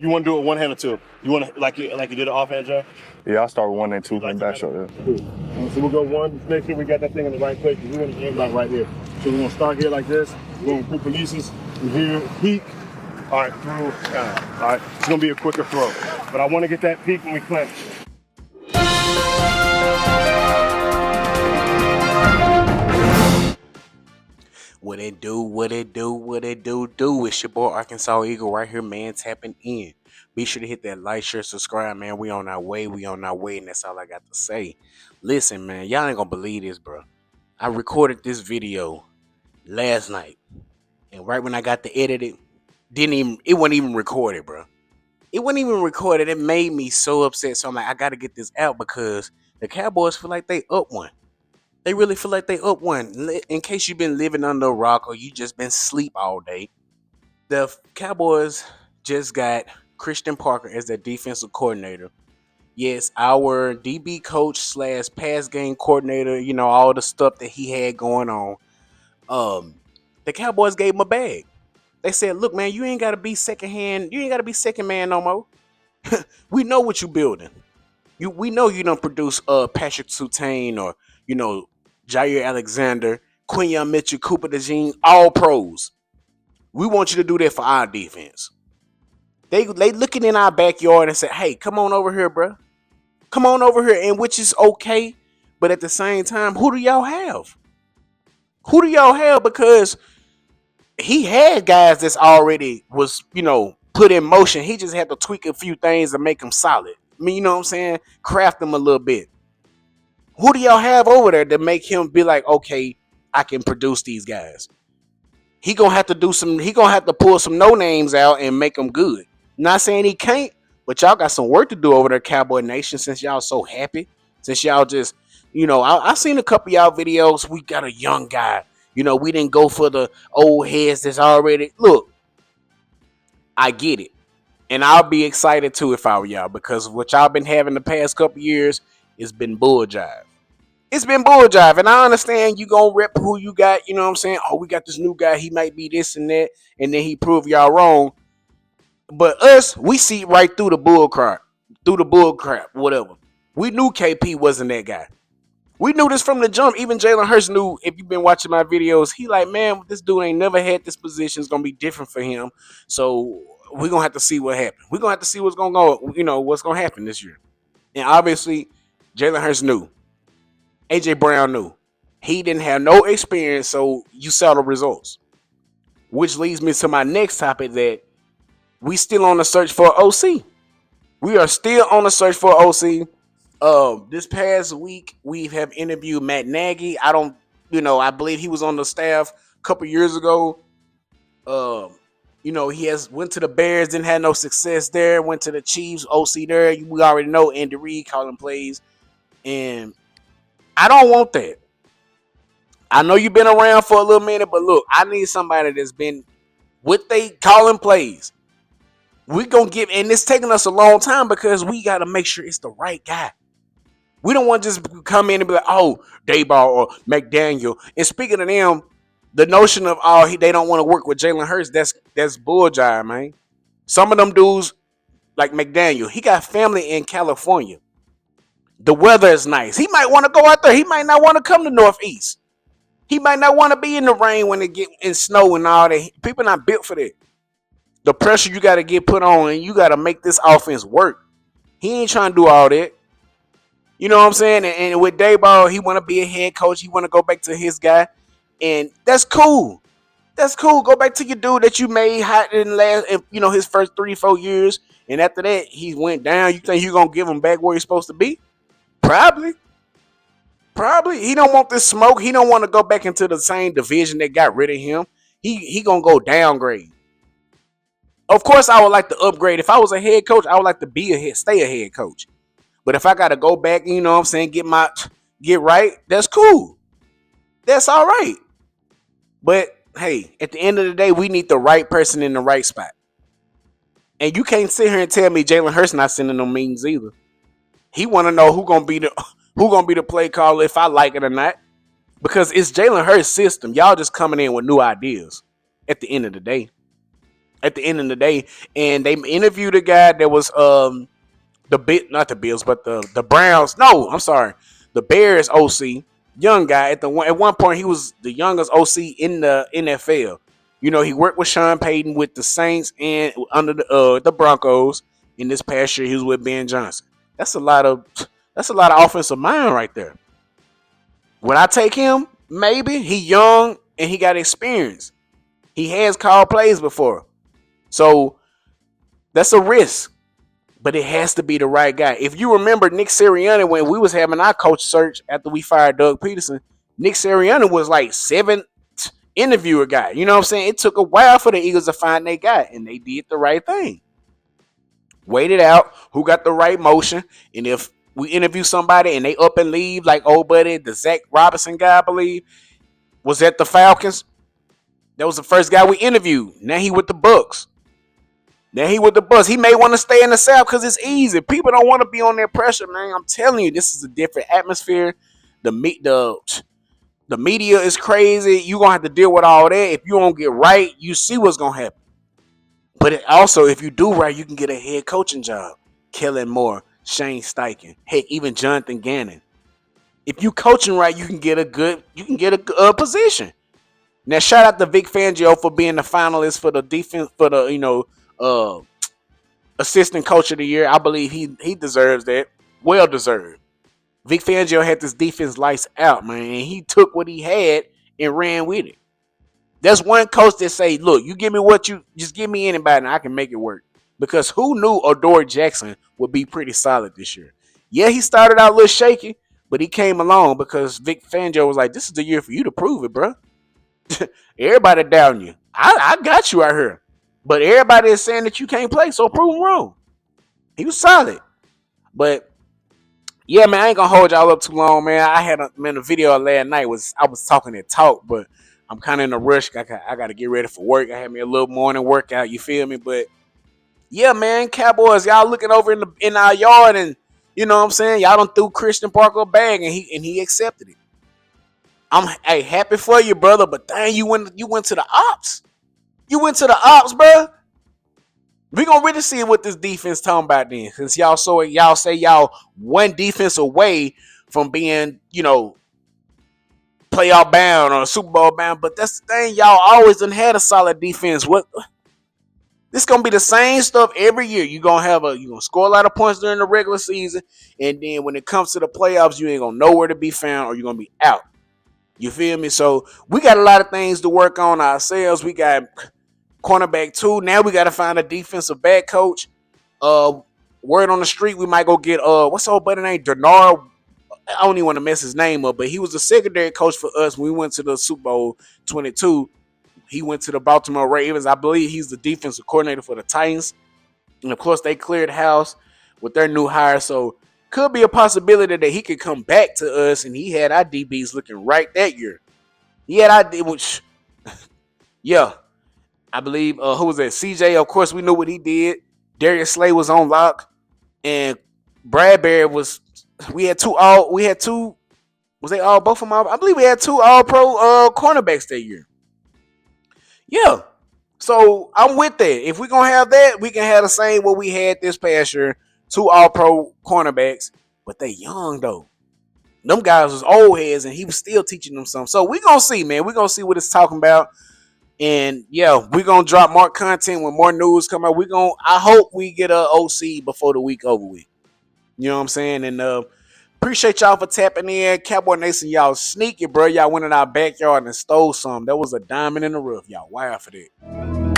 You want to do it one hand or two? You want to like you did an offhand jab? Yeah, I'll start with 1 and 2 Like and back shoulder. Cool. So we'll go one. Just make sure we got that thing in the right place. We're going to aim about right here. So we're going to start here like this. We're going to put releases from here, peak. All right, through. All right, it's going to be a quicker throw. But I want to get that peak when we clench. What it do, what it do, what it do. It's your boy Arkansas Eagle right here, man, tapping in. Be sure to hit that like, share, subscribe, man. We on our way, and that's all I got to say. Listen, man, y'all ain't gonna believe this, bro. I recorded this video last night, and right when I got to edit it, it wasn't even recorded, bro. It wasn't even recorded. It made me so upset. So I'm like, I gotta get this out because the Cowboys feel like they up one. They really feel like they up one. In case you've been living under a rock or you just been sleep all day, the Cowboys just got Christian Parker as their defensive coordinator. Yes, our DB coach slash pass game coordinator, you know, all the stuff that he had going on. The Cowboys gave him a bag. They said, look, man, you ain't gotta be second hand, you ain't gotta be second man no more. We know what you building. We know you don't produce Patrick Surtain or, you know, Jair Alexander, Quinyon Mitchell, Cooper DeJean, all pros. We want you to do that for our defense. They looking in our backyard and say, hey, come on over here, bro. Come on over here, and which is okay. But at the same time, who do y'all have? Who do y'all have? Because he had guys that's already was, you know, put in motion. He just had to tweak a few things to make them solid. I mean, you know what I'm saying? Craft them a little bit. Who do y'all have over there to make him be like, okay, I can produce these guys? He gonna have to do some. He gonna have to pull some no names out and make them good. Not saying he can't, but y'all got some work to do over there, Cowboy Nation. Since y'all so happy, since y'all just, you know, I seen a couple of y'all videos. We got a young guy. You know, we didn't go for the old heads that's already. Look, I get it, and I'll be excited too if I were y'all because what y'all been having the past couple years has been bull jive. It's been bull jive, and I understand you gonna rep who you got. You know what I'm saying? Oh, we got this new guy. He might be this and that, and then he prove y'all wrong. But us, we see right through the bull crap, whatever. We knew KP wasn't that guy. We knew this from the jump. Even Jalen Hurts knew. If you've been watching my videos, he like, man, this dude ain't never had this position. It's gonna be different for him. So we're gonna have to see what happens. We're gonna have to see what's gonna go. You know what's gonna happen this year. And obviously, Jalen Hurts knew. AJ Brown knew. He didn't have no experience, so you saw the results. Which leads me to my next topic that we still on the search for OC. We are still on the search for OC. This past week we have interviewed Matt Nagy. I believe he was on the staff a couple years ago. He has went to the Bears, didn't have no success there. Went to the Chiefs, OC there. We already know Andy Reid calling plays, and I don't want that. I know you've been around for a little minute, but look, I need somebody that's been what they calling plays. We gonna give, and it's taking us a long time because we got to make sure it's the right guy. We don't want to just come in and be like, oh, Dayball or McDaniel. And speaking of them, the notion of they don't want to work with Jalen Hurts, that's bull jive, man. Some of them dudes like McDaniel, he got family in California. The weather is nice. He might want to go out there. He might not want to come to Northeast. He might not want to be in the rain when it get in snow and all that. People not built for that. The pressure you got to get put on, and you got to make this offense work. He ain't trying to do all that. You know what I'm saying? And with Dayball, he want to be a head coach. He want to go back to his guy, and that's cool. That's cool. Go back to your dude that you made hot in his first 3-4 years, and after that he went down. You think you gonna give him back where he's supposed to be? Probably. He don't want this smoke. He don't want to go back into the same division that got rid of him. He gonna go downgrade. Of course, I would like to upgrade. If I was a head coach, I would like to stay a head coach. But if I gotta go back, you know what I'm saying, get right, that's cool. That's all right. But hey, at the end of the day, we need the right person in the right spot. And you can't sit here and tell me Jalen Hurts not sending no meetings either. He want to know who gonna be the play caller if I like it or not. Because it's Jalen Hurts' system. Y'all just coming in with new ideas at the end of the day. at the end of the day. And they interviewed a guy that was the bit not the Bills, but the Browns. No, I'm sorry, the Bears OC, young guy. At one point he was the youngest OC in the NFL. You know, he worked with Sean Payton with the Saints and under the Broncos. In this past year, he was with Ben Johnson. That's a lot of offensive mind right there. Would I take him? Maybe. He young and he got experience. He has called plays before. So that's a risk. But it has to be the right guy. If you remember Nick Sirianni, when we was having our coach search after we fired Doug Peterson, Nick Sirianni was like seventh interviewer guy. You know what I'm saying? It took a while for the Eagles to find their guy, and they did the right thing. Waited out who got the right motion, and if we interview somebody and they up and leave, like old buddy, the Zach Robinson guy, I believe, was at the Falcons. That was the first guy we interviewed. Now he with the Bucks. Now he with the Bucks. He may want to stay in the South because it's easy. People don't want to be on their pressure, man. I'm telling you, this is a different atmosphere. The media is crazy. You're gonna have to deal with all that. If you don't get right, you see what's gonna happen. But also, if you do right, you can get a head coaching job. Kellen Moore, Shane Steichen, heck, even Jonathan Gannon. If you coaching right, you can get a position. Now, shout out to Vic Fangio for being the finalist for the defense for the assistant coach of the year. I believe he deserves that. Well deserved. Vic Fangio had this defense lights out, man, and he took what he had and ran with it. There's one coach that say, look, you give me just give me anybody and I can make it work. Because who knew Adoree Jackson would be pretty solid this year? Yeah, he started out a little shaky, but he came along because Vic Fangio was like, this is the year for you to prove it, bro. Everybody down you. I got you out here. But everybody is saying that you can't play, so prove them wrong. He was solid. But yeah, man, I ain't gonna hold y'all up too long, man. The video last night I was talking that talk, but I'm kind of in a rush. I got to get ready for work. I had me a little morning workout. You feel me? But yeah, man, Cowboys, y'all looking over in our yard, and you know what I'm saying. Y'all done threw Christian Parker a bag, and he accepted it. I'm happy for you, brother. But dang, you went to the ops. You went to the ops, bro. We gonna really see what this defense talking about then, since y'all say y'all one defense away from being, playoff bound or Super Bowl bound. But that's the thing, y'all always done had a solid defense. What? This gonna be the same stuff every year. You gonna score a lot of points during the regular season, and then when it comes to the playoffs, you ain't gonna know where to be found, or you're gonna be out. You feel me? So we got a lot of things to work on ourselves. We got cornerback 2. Now we got to find a defensive back coach. Word on the street, we might go get what's old buddy name? Denard. I don't even want to mess his name up, but he was the secondary coach for us when we went to the Super Bowl 22. He went to the Baltimore Ravens. I believe he's the defensive coordinator for the Titans. And of course, they cleared house with their new hire. So could be a possibility that he could come back to us, and he had our DBs looking right that year. He had which, yeah, I believe who was that? CJ. Of course, we knew what he did. Darius Slay was on lock, and Bradbury was. We had two. Was they all both of them? I believe we had 2 All Pro cornerbacks that year. Yeah. So I'm with that. If we're gonna have that, we can have the same what we had this past year. 2 All Pro cornerbacks, but they young though. Them guys was old heads, and he was still teaching them something. So we gonna see, man. We gonna see what it's talking about. And yeah, we're gonna drop more content when more news come out. I hope we get a OC before the week over with. You know what I'm saying? And appreciate y'all for tapping in. Cowboy Nation, y'all sneaky, bro. Y'all went in our backyard and stole some. That was a diamond in the rough. Y'all wild for that.